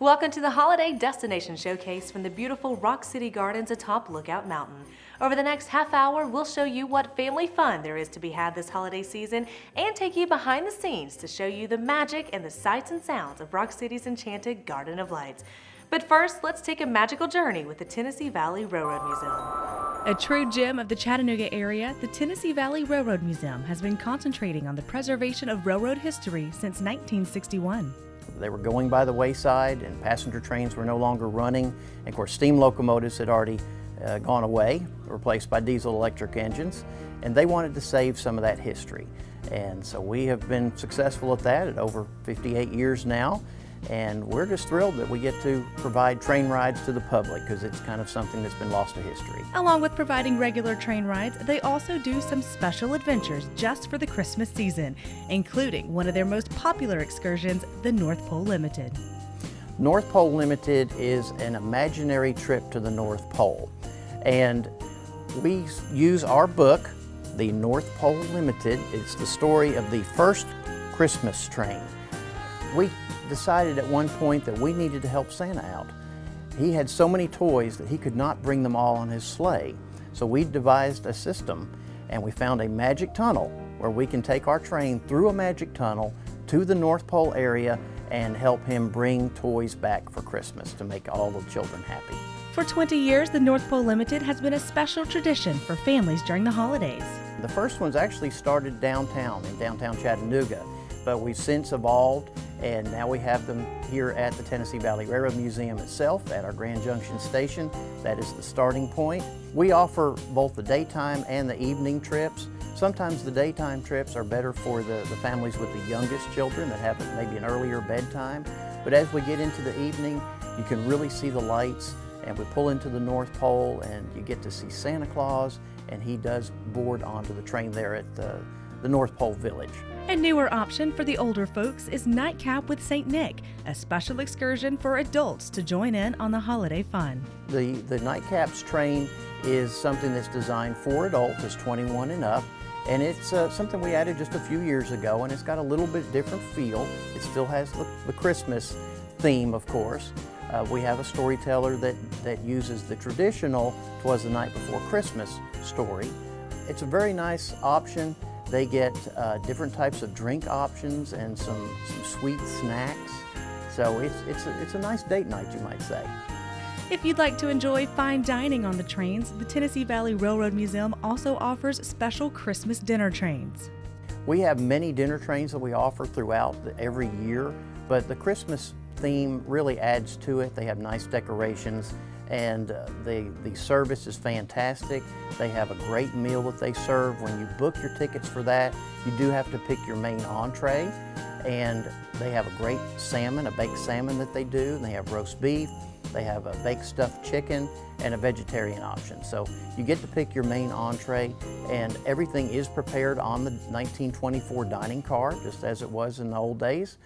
Welcome to the Holiday Destination Showcase from the beautiful Rock City Gardens atop Lookout Mountain. Over the next half hour, we'll show you what family fun there is to be had this holiday season and take you behind the scenes to show you the magic and the sights and sounds of Rock City's enchanted Garden of Lights. But first, let's take a magical journey with the Tennessee Valley Railroad Museum. A true gem of the Chattanooga area, the Tennessee Valley Railroad Museum has been concentrating on the preservation of railroad history since 1961. They were going by the wayside and passenger trains were no longer running. And of course, steam locomotives had already gone away, replaced by diesel electric engines, and they wanted to save some of that history. And so we have been successful at that at over 58 years now. And we're just thrilled that we get to provide train rides to the public because it's kind of something that's been lost to history. Along with providing regular train rides, they also do some special adventures just for the Christmas season, including one of their most popular excursions, the North Pole Limited. North Pole Limited is an imaginary trip to the North Pole. And we use our book, The North Pole Limited. It's the story of the first Christmas train. We decided at one point that we needed to help Santa out. He had so many toys that he could not bring them all on his sleigh. So we devised a system and we found a magic tunnel where we can take our train through a magic tunnel to the North Pole area and help him bring toys back for Christmas to make all the children happy. For 20 years, the North Pole Limited has been a special tradition for families during the holidays. The first ones actually started downtown, in downtown Chattanooga, but we've since evolved and now we have them here at the Tennessee Valley Railroad Museum itself at our Grand Junction station. That is the starting point. We offer both the daytime and the evening trips. Sometimes the daytime trips are better for the families with the youngest children that have maybe an earlier bedtime. But as we get into the evening, you can really see the lights, and we pull into the North Pole and you get to see Santa Claus, and he does board onto the train there at the North Pole Village. A newer option for the older folks is Nightcap with St. Nick, a special excursion for adults to join in on the holiday fun. The Nightcaps train is something that's designed for adults, it's 21 and up, and it's something we added just a few years ago, and it's got a little bit different feel. It still has the Christmas theme, of course. We have a storyteller that uses the traditional "'Twas the Night Before Christmas" story. It's a very nice option. They get different types of drink options and some sweet snacks. So it's a nice date night, you might say. If you'd like to enjoy fine dining on the trains, the Tennessee Valley Railroad Museum also offers special Christmas dinner trains. We have many dinner trains that we offer throughout every year, but the Christmas theme really adds to it. They have nice decorations, and the service is fantastic. They have a great meal that they serve. When you book your tickets for that, you do have to pick your main entree, and they have a great salmon, a baked salmon that they do, and they have roast beef, they have a baked stuffed chicken, and a vegetarian option. So you get to pick your main entree, and everything is prepared on the 1924 dining car, just as it was in the old days,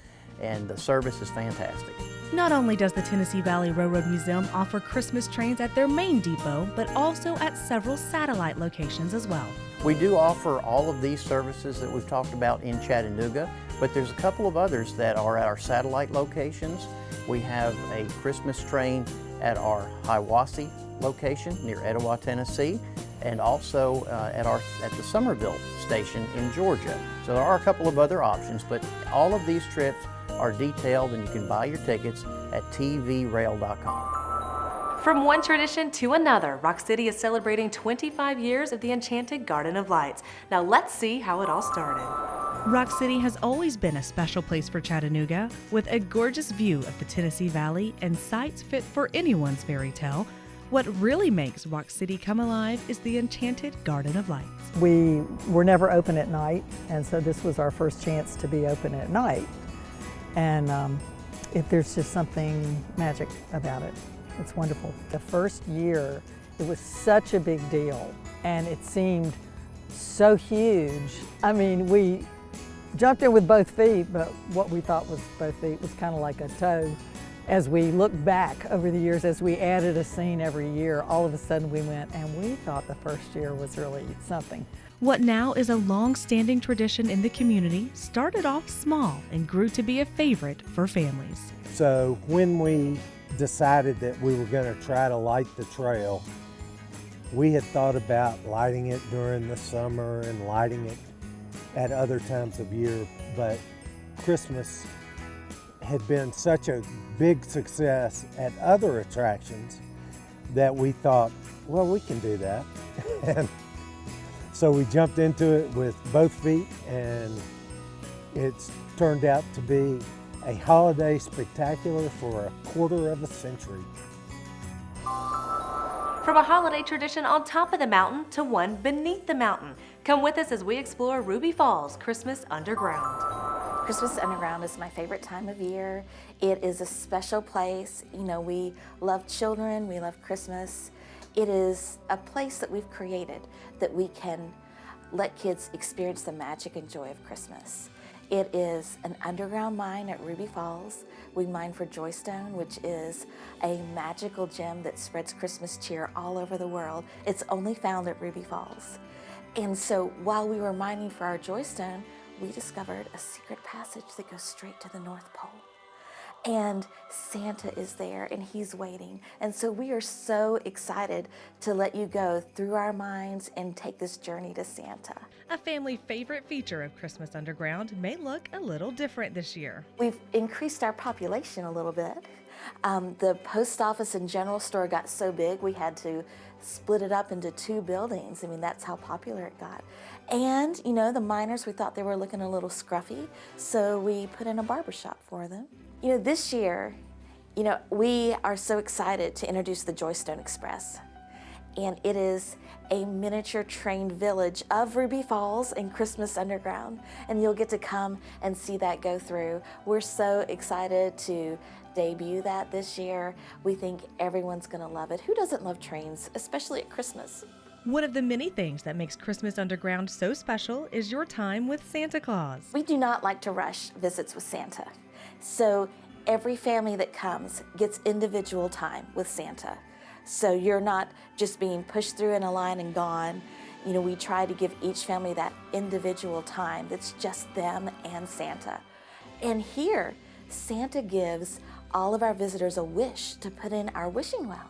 and the service is fantastic. Not only does the Tennessee Valley Railroad Museum offer Christmas trains at their main depot, but also at several satellite locations as well. We do offer all of these services that we've talked about in Chattanooga, but there's a couple of others that are at our satellite locations. We have a Christmas train at our Hiwassee location near Etowah, Tennessee, and also at the Summerville station in Georgia. So there are a couple of other options, but all of these trips are detailed, and you can buy your tickets at tvrail.com. From one tradition to another, Rock City is celebrating 25 years of the enchanted Garden of Lights. Now let's see how it all started. Rock City has always been a special place for Chattanooga, with a gorgeous view of the Tennessee Valley and sights fit for anyone's fairy tale. What really makes Rock City come alive is the enchanted Garden of Lights. We were never open at night, and so this was our first chance to be open at night. And if there's just something magic about it, it's wonderful. The first year, it was such a big deal, and it seemed so huge. I mean, we jumped in with both feet, but what we thought was both feet was kind of like a toe. As we look back over the years, as we added a scene every year, all of a sudden we went, and we thought the first year was really something. What now is a long-standing tradition in the community started off small and grew to be a favorite for families. So when we decided that we were going to try to light the trail, we had thought about lighting it during the summer and lighting it at other times of year, but Christmas had been such a big success at other attractions that we thought, well, we can do that. And so we jumped into it with both feet, and it's turned out to be a holiday spectacular for a quarter of a century. From a holiday tradition on top of the mountain to one beneath the mountain, come with us as we explore Ruby Falls Christmas Underground. Christmas Underground is my favorite time of year. It is a special place. You know, we love children, we love Christmas. It is a place that we've created that we can let kids experience the magic and joy of Christmas. It is an underground mine at Ruby Falls. We mine for joystone, which is a magical gem that spreads Christmas cheer all over the world. It's only found at Ruby Falls. And so while we were mining for our joystone, we discovered a secret passage that goes straight to the North Pole. And Santa is there and he's waiting. And so we are so excited to let you go through our mines and take this journey to Santa. A family favorite feature of Christmas Underground may look a little different this year. We've increased our population a little bit. The post office and general store got so big we had to split it up into 2 buildings. I mean, that's how popular it got. And, you know, the miners, we thought they were looking a little scruffy, so we put in a barbershop for them. You know, this year, you know, we are so excited to introduce the Joystone Express. And it is a miniature train village of Ruby Falls and Christmas Underground. And you'll get to come and see that go through. We're so excited to debut that this year. We think everyone's gonna love it. Who doesn't love trains, especially at Christmas? One of the many things that makes Christmas Underground so special is your time with Santa Claus. We do not like to rush visits with Santa. So every family that comes gets individual time with Santa. So you're not just being pushed through in a line and gone. You know, we try to give each family that individual time that's just them and Santa. And here, Santa gives all of our visitors a wish to put in our wishing well.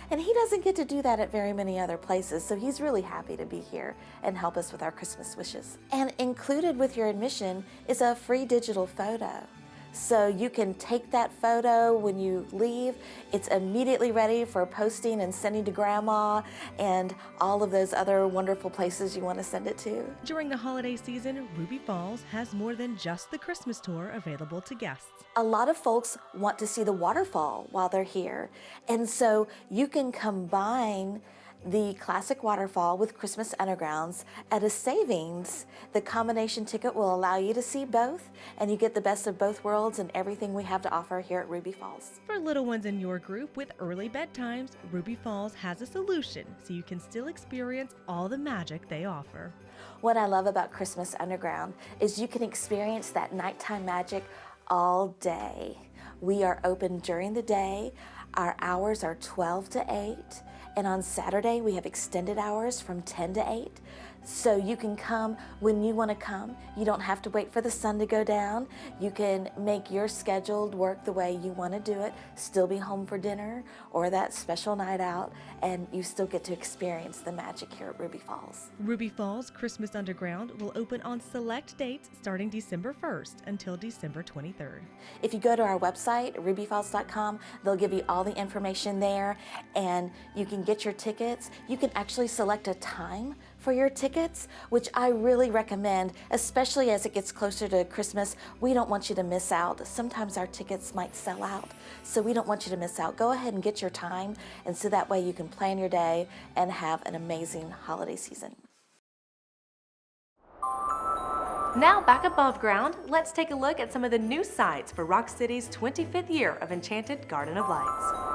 And he doesn't get to do that at very many other places, so he's really happy to be here and help us with our Christmas wishes. And included with your admission is a free digital photo. So you can take that photo when you leave. It's immediately ready for posting and sending to Grandma and all of those other wonderful places you want to send it to. During the holiday season, Ruby Falls has more than just the Christmas tour available to guests. A lot of folks want to see the waterfall while they're here. And so you can combine the classic waterfall with Christmas Undergrounds at a savings. The combination ticket will allow you to see both, and you get the best of both worlds and everything we have to offer here at Ruby Falls. For little ones in your group with early bedtimes, Ruby Falls has a solution so you can still experience all the magic they offer. What I love about Christmas Underground is you can experience that nighttime magic all day. We are open during the day. Our hours are 12 to 8. And on Saturday, we have extended hours from 10 to 8. So you can come when you want to come. You don't have to wait for the sun to go down. You can make your scheduled work the way you want to do it, still be home for dinner or that special night out, and you still get to experience the magic here at Ruby Falls. Ruby Falls Christmas Underground will open on select dates starting December 1st until December 23rd. If you go to our website, rubyfalls.com, they'll give you all the information there, and you can get your tickets. You can actually select a time for your tickets, which I really recommend, especially as it gets closer to Christmas. We don't want you to miss out. Sometimes our tickets might sell out, so we don't want you to miss out. Go ahead and get your time, and so that way you can plan your day and have an amazing holiday season. Now back above ground, let's take a look at some of the new sights for Rock City's 25th year of Enchanted Garden of Lights.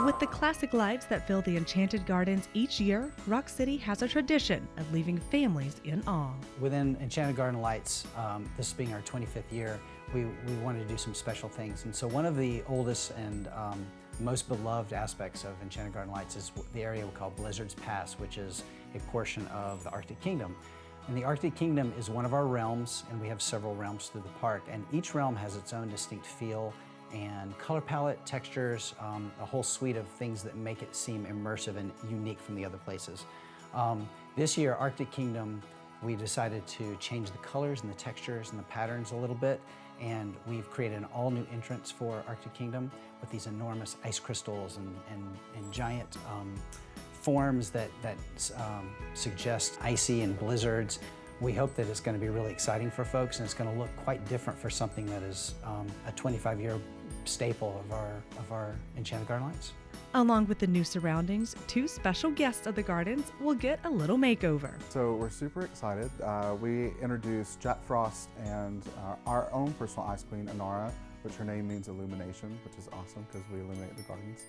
With the classic lights that fill the Enchanted Gardens each year, Rock City has a tradition of leaving families in awe. Within Enchanted Garden Lights, this being our 25th year, we wanted to do some special things. And so one of the oldest and most beloved aspects of Enchanted Garden Lights is the area we call Blizzard's Pass, which is a portion of the Arctic Kingdom. And the Arctic Kingdom is one of our realms, and we have several realms through the park, and each realm has its own distinct feel and color palette, textures, a whole suite of things that make it seem immersive and unique from the other places. This year, Arctic Kingdom, we decided to change the colors and the textures and the patterns a little bit, and we've created an all-new entrance for Arctic Kingdom with these enormous ice crystals and giant forms that suggest icy and blizzards. We hope that it's going to be really exciting for folks, and it's going to look quite different for something that is a 25-year staple of our Enchanted Garden Lights. Along with the new surroundings, 2 special guests of the gardens will get a little makeover. So we're super excited. We introduced Jack Frost and our own personal ice queen, Inara, which her name means illumination, which is awesome because we illuminate the gardens.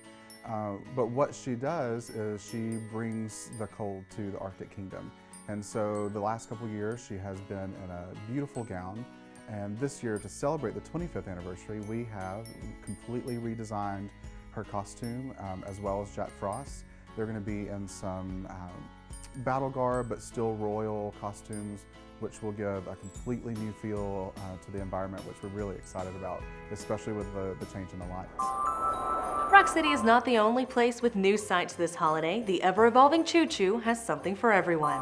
But what she does is she brings the cold to the Arctic Kingdom. And so the last couple years she has been in a beautiful gown. And this year, to celebrate the 25th anniversary, we have completely redesigned her costume, as well as Jack Frost. They're going to be in some battle garb, but still royal costumes, which will give a completely new feel to the environment, which we're really excited about, especially with the change in the lights. Rock City is not the only place with new sights this holiday. The ever-evolving Choo Choo has something for everyone.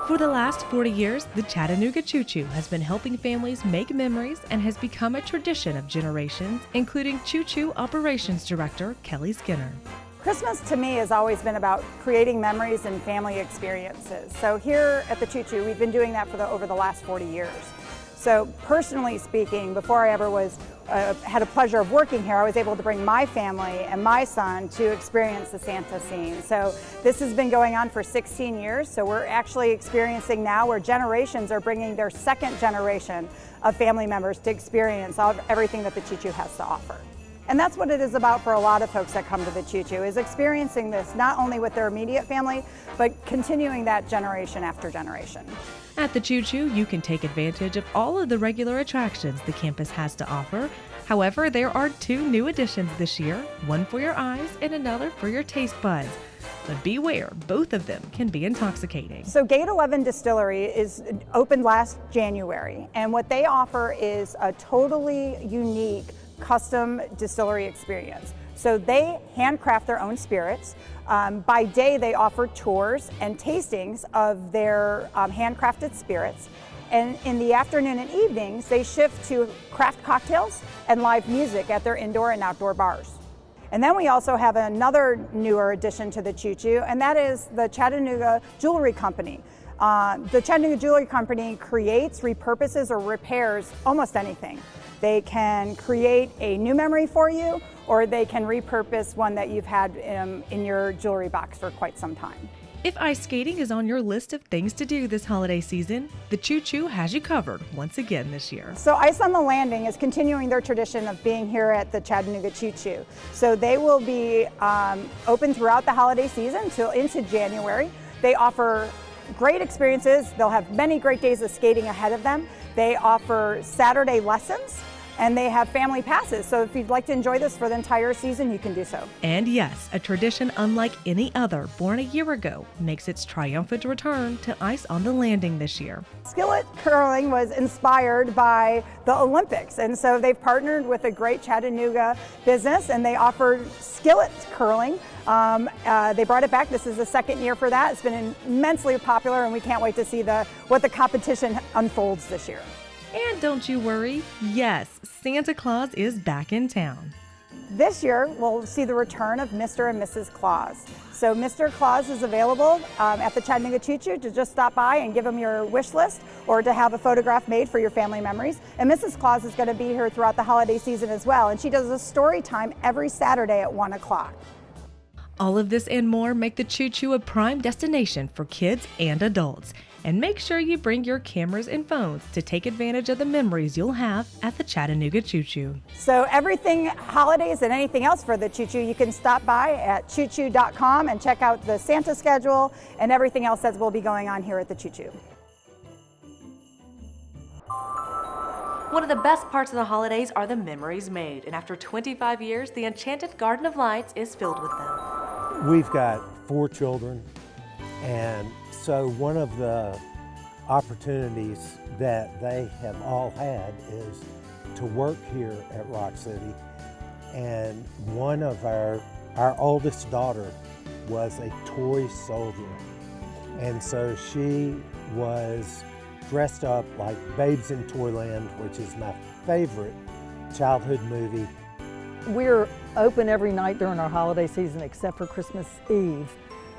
For the last 40 years, the Chattanooga Choo Choo has been helping families make memories and has become a tradition of generations, including Choo Choo Operations Director Kelly Skinner. Christmas to me has always been about creating memories and family experiences. So here at the Choo Choo, we've been doing that for over the last 40 years. So personally speaking, before I ever had a pleasure of working here, I was able to bring my family and my son to experience the Santa scene. So this has been going on for 16 years. So we're actually experiencing now where generations are bringing their second generation of family members to experience everything that the Choo Choo has to offer. And that's what it is about for a lot of folks that come to the Choo Choo, is experiencing this not only with their immediate family, but continuing that generation after generation. At the Choo Choo, you can take advantage of all of the regular attractions the campus has to offer. However, there are 2 new additions this year, one for your eyes and another for your taste buds. But beware, both of them can be intoxicating. So Gate 11 Distillery is opened last January, and what they offer is a totally unique custom distillery experience. So they handcraft their own spirits. By day, they offer tours and tastings of their handcrafted spirits. And in the afternoon and evenings, they shift to craft cocktails and live music at their indoor and outdoor bars. And then we also have another newer addition to the Choo Choo, and that is the Chattanooga Jewelry Company. The Chattanooga Jewelry Company creates, repurposes, or repairs almost anything. They can create a new memory for you, or they can repurpose one that you've had in your jewelry box for quite some time. If ice skating is on your list of things to do this holiday season, the Choo Choo has you covered once again this year. So Ice on the Landing is continuing their tradition of being here at the Chattanooga Choo Choo. So they will be open throughout the holiday season till into January. They offer great experiences. They'll have many great days of skating ahead of them. They offer Saturday lessons, and they have family passes. So if you'd like to enjoy this for the entire season, you can do so. And yes, a tradition unlike any other born a year ago makes its triumphant return to Ice on the Landing this year. Skillet curling was inspired by the Olympics, and so they've partnered with a great Chattanooga business, and they offer skillet curling. They brought it back. This is the 2nd year for that. It's been immensely popular, and we can't wait to see what the competition unfolds this year. And don't you worry, yes, Santa Claus is back in town. This year, we'll see the return of Mr. and Mrs. Claus. So Mr. Claus is available at the Chattanooga Choo Choo to just stop by and give him your wish list, or to have a photograph made for your family memories. And Mrs. Claus is going to be here throughout the holiday season as well, and she does a story time every Saturday at 1 o'clock. All of this and more make the Choo Choo a prime destination for kids and adults. And make sure you bring your cameras and phones to take advantage of the memories you'll have at the Chattanooga Choo Choo. So everything holidays and anything else for the Choo Choo, you can stop by at choochoo.com and check out the Santa schedule and everything else that will be going on here at the Choo Choo. One of the best parts of the holidays are the memories made, and after 25 years, the Enchanted Garden of Lights is filled with them. We've got 4 children, And so one of the opportunities that they have all had is to work here at Rock City. And one of our oldest daughter was a toy soldier. And so she was dressed up like Babes in Toyland, which is my favorite childhood movie. We're open every night during our holiday season except for Christmas Eve.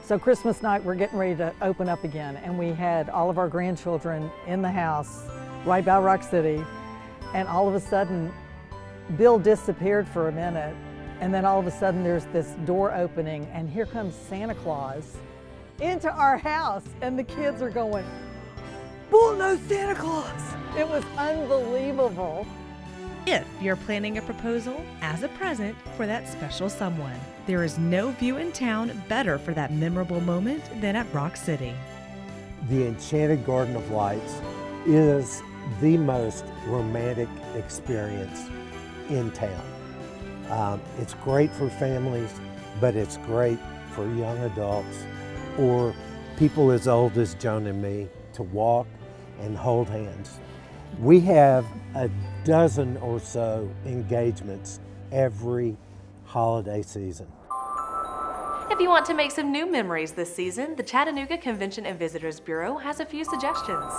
So Christmas night, we're getting ready to open up again. And we had all of our grandchildren in the house right by Rock City. And all of a sudden, Bill disappeared for a minute. And then all of a sudden, there's this door opening, and here comes Santa Claus into our house. And the kids are going, "Bull, no Santa Claus!" It was unbelievable. If you're planning a proposal as a present for that special someone, there is no view in town better for that memorable moment than at Rock City. The Enchanted Garden of Lights is the most romantic experience in town. It's great for families, but it's great for young adults or people as old as Joan and me to walk and hold hands. We have a dozen or so engagements every holiday season. If you want to make some new memories this season, the Chattanooga Convention and Visitors Bureau has a few suggestions.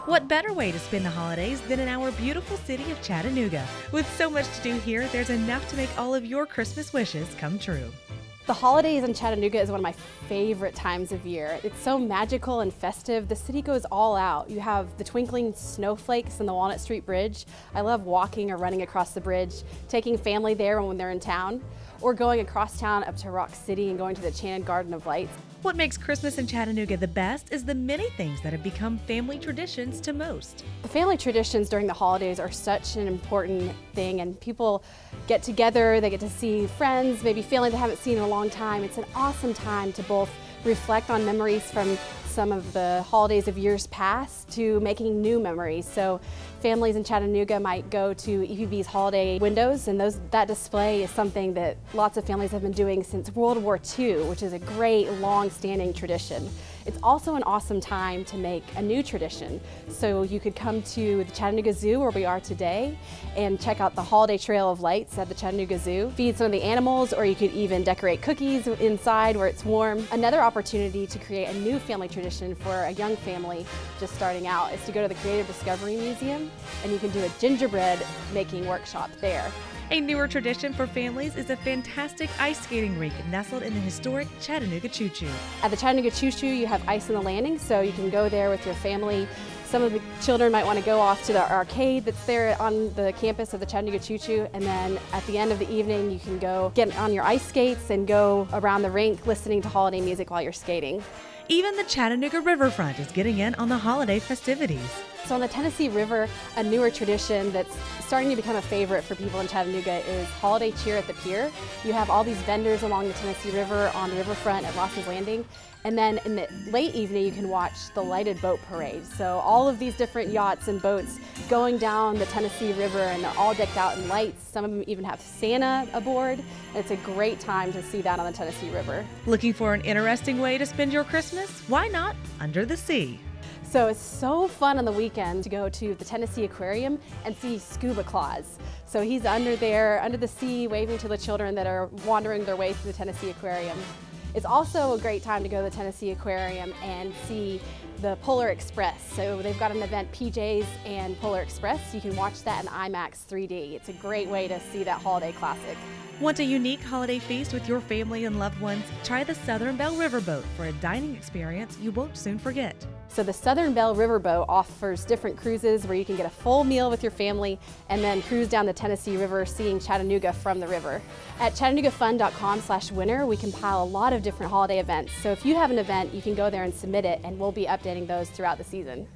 What better way to spend the holidays than in our beautiful city of Chattanooga? With so much to do here, there's enough to make all of your Christmas wishes come true. The holidays in Chattanooga is one of my favorite times of year. It's so magical and festive. The city goes all out. You have the twinkling snowflakes on the Walnut Street Bridge. I love walking or running across the bridge, taking family there when they're in town, or going across town up to Rock City and going to the Enchanted Garden of Lights. What makes Christmas in Chattanooga the best is the many things that have become family traditions to most. The family traditions during the holidays are such an important thing, and people get together, they get to see friends, maybe family they haven't seen in a long time. It's an awesome time to both reflect on memories from some of the holidays of years past to making new memories. So families in Chattanooga might go to EPB's holiday windows, and that display is something that lots of families have been doing since World War II, which is a great long-standing tradition. It's also an awesome time to make a new tradition. So you could come to the Chattanooga Zoo, where we are today, and check out the holiday trail of lights at the Chattanooga Zoo. Feed some of the animals, or you could even decorate cookies inside where it's warm. Another opportunity to create a new family tradition for a young family just starting out is to go to the Creative Discovery Museum, and you can do a gingerbread making workshop there. A newer tradition for families is a fantastic ice skating rink nestled in the historic Chattanooga Choo Choo. At the Chattanooga Choo Choo, you have ice on the landing, so you can go there with your family. Some of the children might want to go off to the arcade that's there on the campus of the Chattanooga Choo Choo, and then at the end of the evening, you can go get on your ice skates and go around the rink listening to holiday music while you're skating. Even the Chattanooga Riverfront is getting in on the holiday festivities. So on the Tennessee River, a newer tradition that's starting to become a favorite for people in Chattanooga is holiday cheer at the pier. You have all these vendors along the Tennessee River on the riverfront at Ross's Landing. And then in the late evening, you can watch the lighted boat parade. So all of these different yachts and boats going down the Tennessee River, and they're all decked out in lights. Some of them even have Santa aboard. It's a great time to see that on the Tennessee River. Looking for an interesting way to spend your Christmas? Why not under the sea? So it's so fun on the weekend to go to the Tennessee Aquarium and see Scuba Claus. So he's under there, under the sea, waving to the children that are wandering their way through the Tennessee Aquarium. It's also a great time to go to the Tennessee Aquarium and see the Polar Express. So they've got an event, PJs and Polar Express. You can watch that in IMAX 3D. It's a great way to see that holiday classic. Want a unique holiday feast with your family and loved ones? Try the Southern Belle Riverboat for a dining experience you won't soon forget. So the Southern Belle Riverboat offers different cruises where you can get a full meal with your family and then cruise down the Tennessee River seeing Chattanooga from the river. At ChattanoogaFun.com/winter, we compile a lot of different holiday events. So if you have an event, you can go there and submit it, and we'll be updating those throughout the season.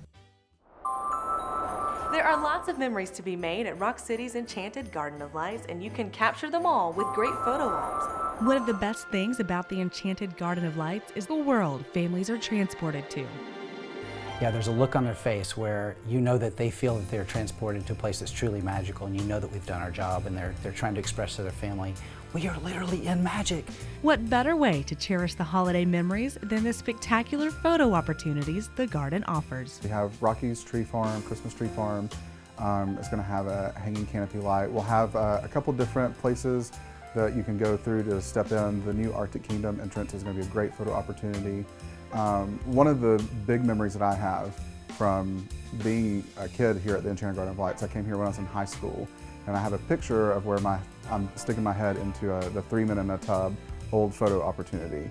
There are lots of memories to be made at Rock City's Enchanted Garden of Lights, and you can capture them all with great photo ops. One of the best things about the Enchanted Garden of Lights is the world families are transported to. Yeah, there's a look on their face where you know that they feel that they're transported to a place that's truly magical, and you know that we've done our job, and they're trying to express to their family, we are literally in magic. What better way to cherish the holiday memories than the spectacular photo opportunities the garden offers? We have Rocky's Tree Farm, Christmas Tree Farm. It's going to have a hanging canopy light. We'll have a couple different places that you can go through to step in. The new Arctic Kingdom entrance is going to be a great photo opportunity. One of the big memories that I have from being a kid here at the Enchanted Garden of Lights, I came here when I was in high school, and I have a picture of where I'm sticking my head into the 3 Men in a Tub old photo opportunity,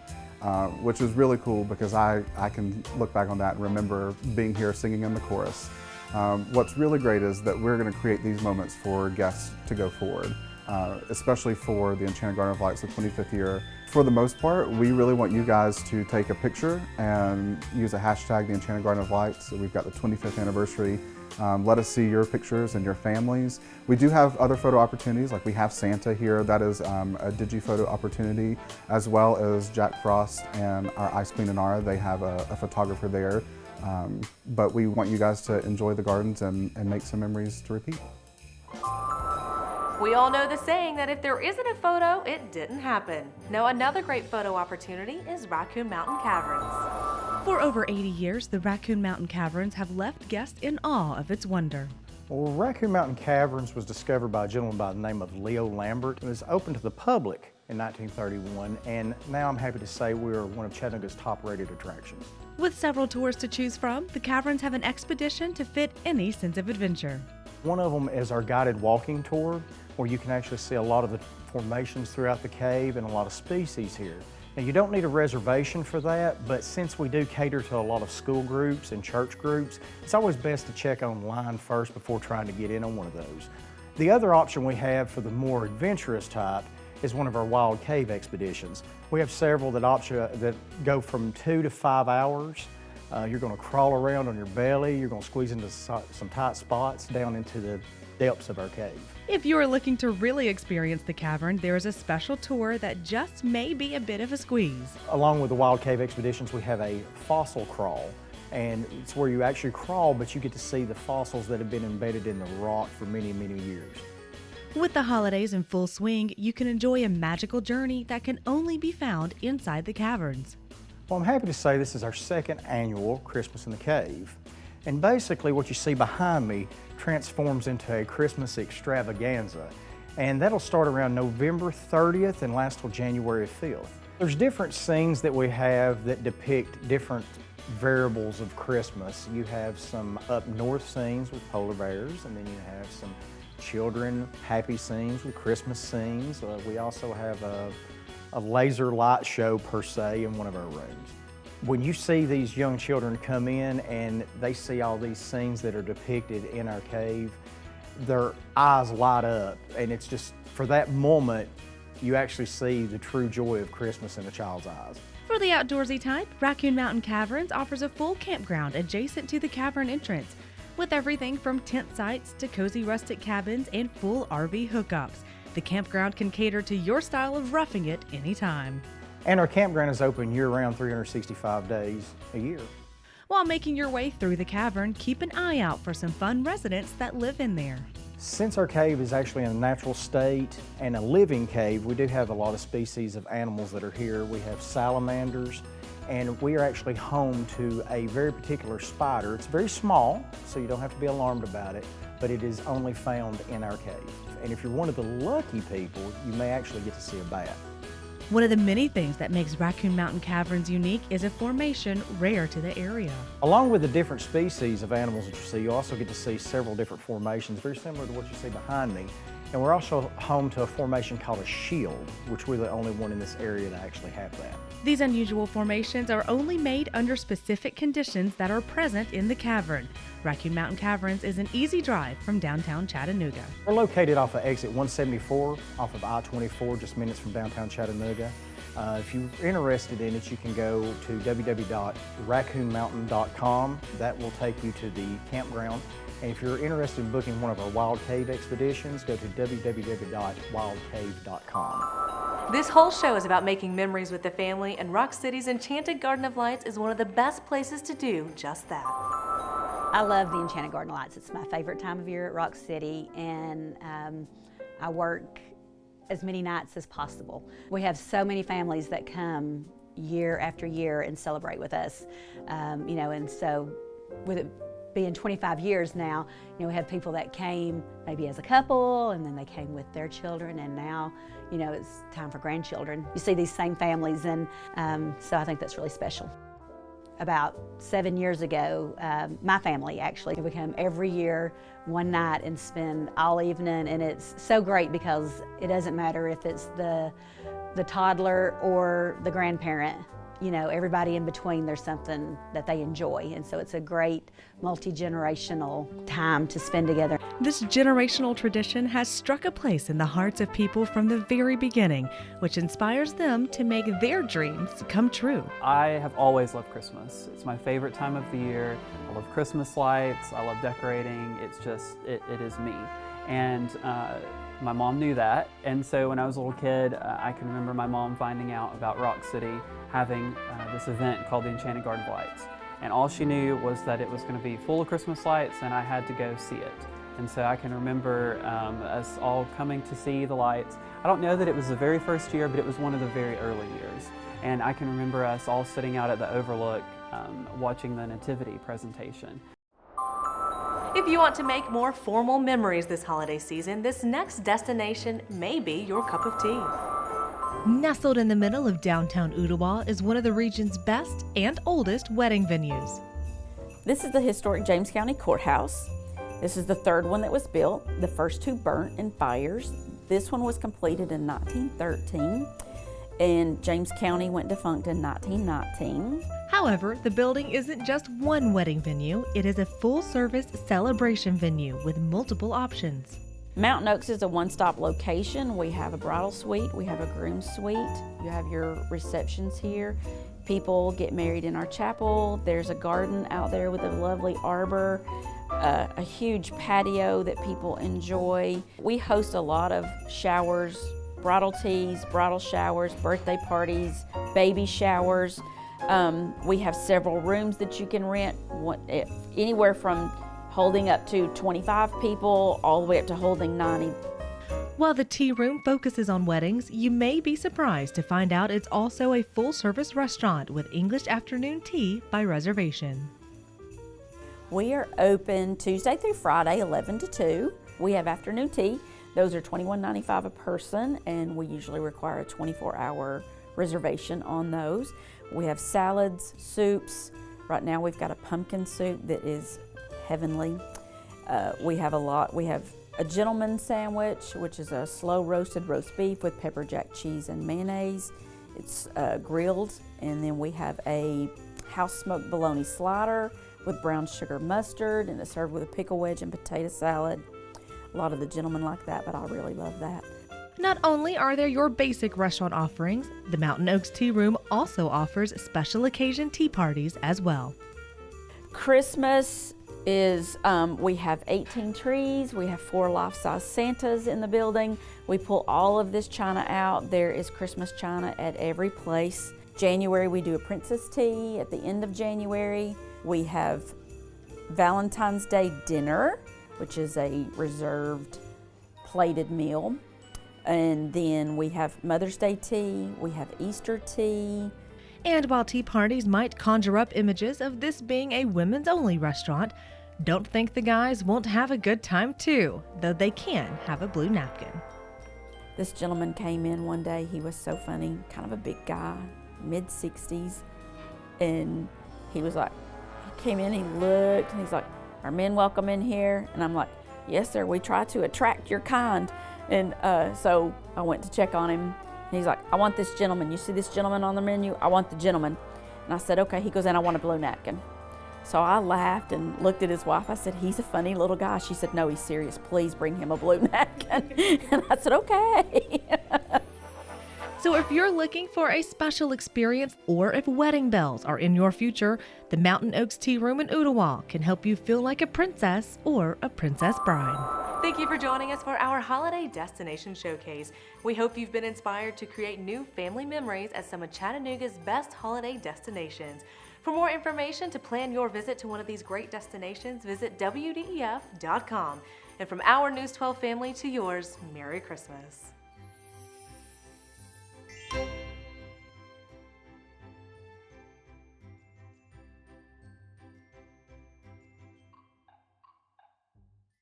which is really cool because I can look back on that and remember being here singing in the chorus. What's really great is that we're going to create these moments for guests to go forward, especially for the Enchanted Garden of Lights, the 25th year. For the most part, we really want you guys to take a picture and use a hashtag, the Enchanted Garden of Lights. So we've got the 25th anniversary. Let us see your pictures and your families. We do have other photo opportunities, like we have Santa here. That is a digi-photo opportunity, as well as Jack Frost and our Ice Queen Inara. They have a photographer there. But we want you guys to enjoy the gardens and make some memories to repeat. We all know the saying that if there isn't a photo, it didn't happen. Now, another great photo opportunity is Raccoon Mountain Caverns. For over 80 years, the Raccoon Mountain Caverns have left guests in awe of its wonder. Well, Raccoon Mountain Caverns was discovered by a gentleman by the name of Leo Lambert. It was opened to the public in 1931, and now I'm happy to say we're one of Chattanooga's top-rated attractions. With several tours to choose from, the caverns have an expedition to fit any sense of adventure. One of them is our guided walking tour, where you can actually see a lot of the formations throughout the cave and a lot of species here. Now, you don't need a reservation for that, but since we do cater to a lot of school groups and church groups, it's always best to check online first before trying to get in on one of those. The other option we have for the more adventurous type is one of our wild cave expeditions. We have several that go from 2 to 5 hours. You're going to crawl around on your belly, you're going to squeeze into some tight spots down into the depths of our cave. If you are looking to really experience the cavern, there is a special tour that just may be a bit of a squeeze. Along with the wild cave expeditions, we have a fossil crawl, and it's where you actually crawl, but you get to see the fossils that have been embedded in the rock for many, many years. With the holidays in full swing, you can enjoy a magical journey that can only be found inside the caverns. Well, I'm happy to say this is our second annual Christmas in the Cave. And basically what you see behind me transforms into a Christmas extravaganza. And that'll start around November 30th and last till January 5th. There's different scenes that we have that depict different variables of Christmas. You have some up north scenes with polar bears, and then you have some children happy scenes with Christmas scenes. We also have a laser light show per se in one of our rooms. When you see these young children come in and they see all these scenes that are depicted in our cave, their eyes light up, and it's just, for that moment, you actually see the true joy of Christmas in a child's eyes. For the outdoorsy type, Raccoon Mountain Caverns offers a full campground adjacent to the cavern entrance, with everything from tent sites to cozy rustic cabins and full RV hookups. The campground can cater to your style of roughing it anytime. And our campground is open year-round, 365 days a year. While making your way through the cavern, keep an eye out for some fun residents that live in there. Since our cave is actually in a natural state and a living cave, we do have a lot of species of animals that are here. We have salamanders, and we are actually home to a very particular spider. It's very small, so you don't have to be alarmed about it, but it is only found in our cave. And if you're one of the lucky people, you may actually get to see a bat. One of the many things that makes Raccoon Mountain Caverns unique is a formation rare to the area. Along with the different species of animals that you see, you also get to see several different formations, very similar to what you see behind me. And we're also home to a formation called a shield, which we're the only one in this area to actually have that. These unusual formations are only made under specific conditions that are present in the cavern. Raccoon Mountain Caverns is an easy drive from downtown Chattanooga. We're located off of exit 174, off of I-24, just minutes from downtown Chattanooga. If you're interested in it, you can go to www.raccoonmountain.com. That will take you to the campground. And if you're interested in booking one of our wild cave expeditions, go to www.wildcave.com. This whole show is about making memories with the family, and Rock City's Enchanted Garden of Lights is one of the best places to do just that. I love the Enchanted Garden Lights. It's my favorite time of year at Rock City, and I work as many nights as possible. We have so many families that come year after year and celebrate with us, you know, and so with it being 25 years now, you know, we have people that came maybe as a couple, and then they came with their children, and now, you know, it's time for grandchildren. You see these same families, and so I think that's really special. About 7 years ago, my family actually would come every year one night and spend all evening, and it's so great because it doesn't matter if it's the toddler or the grandparent. You know, everybody in between, there's something that they enjoy, and so it's a great multi-generational time to spend together. This generational tradition has struck a place in the hearts of people from the very beginning, which inspires them to make their dreams come true. I have always loved Christmas. It's my favorite time of the year. I love Christmas lights, I love decorating. It's just, it is me. And my mom knew that, and so when I was a little kid, I can remember my mom finding out about Rock City having this event called the Enchanted Garden Lights. And all she knew was that it was going to be full of Christmas lights, and I had to go see it. And so I can remember us all coming to see the lights. I don't know that it was the very first year, but it was one of the very early years. And I can remember us all sitting out at the Overlook watching the Nativity presentation. If you want to make more formal memories this holiday season, this next destination may be your cup of tea. Nestled in the middle of downtown Ooltewah is one of the region's best and oldest wedding venues. This is the historic James County Courthouse. This is the third one that was built. The first two burnt in fires. This one was completed in 1913, and James County went defunct in 1919. However, the building isn't just one wedding venue, it is a full-service celebration venue with multiple options. Mountain Oaks is a one-stop location. We have a bridal suite, we have a groom suite, you have your receptions here. People get married in our chapel. There's a garden out there with a lovely arbor, a huge patio that people enjoy. We host a lot of showers, bridal teas, bridal showers, birthday parties, baby showers. We have several rooms that you can rent, anywhere from holding up to 25 people all the way up to holding 90. While the tea room focuses on weddings, you may be surprised to find out it's also a full-service restaurant with English afternoon tea by reservation. We are open Tuesday through Friday, 11 to 2. We have afternoon tea. Those are $21.95 a person, and we usually require a 24-hour reservation on those. We have salads, soups. Right now we've got a pumpkin soup that is heavenly. We have a gentleman's sandwich, which is a slow roasted roast beef with pepper jack cheese and mayonnaise. It's grilled, and then we have a house smoked bologna slider with brown sugar mustard, and it's served with a pickle wedge and potato salad. A lot of the gentlemen like that, but I really love that. Not only are there your basic restaurant offerings, the Mountain Oaks Tea Room also offers special occasion tea parties as well. Christmas is, we have 18 trees, we have 4 life-size Santas in the building. We pull all of this china out. There is Christmas china at every place. January we do a princess tea at the end of January. We have Valentine's Day dinner, which is a reserved plated meal. And then we have Mother's Day tea, we have Easter tea. And while tea parties might conjure up images of this being a women's-only restaurant, don't think the guys won't have a good time too, though they can have a blue napkin. This gentleman came in one day, he was so funny, kind of a big guy, mid-60s, and he was like, he came in, he looked, and he's like, "Are men welcome in here?" And I'm like, "Yes, sir, we try to attract your kind." And so I went to check on him. And he's like, "I want this gentleman. You see this gentleman on the menu? I want the gentleman." And I said, "Okay." He goes, "And I want a blue napkin." So I laughed and looked at his wife. I said, "He's a funny little guy." She said, "No, he's serious. Please bring him a blue napkin." And I said, "Okay." So if you're looking for a special experience or if wedding bells are in your future, the Mountain Oaks Tea Room in Ooltewah can help you feel like a princess or a princess bride. Thank you for joining us for our Holiday Destination Showcase. We hope you've been inspired to create new family memories at some of Chattanooga's best holiday destinations. For more information to plan your visit to one of these great destinations, visit WDEF.com. And from our News 12 family to yours, Merry Christmas.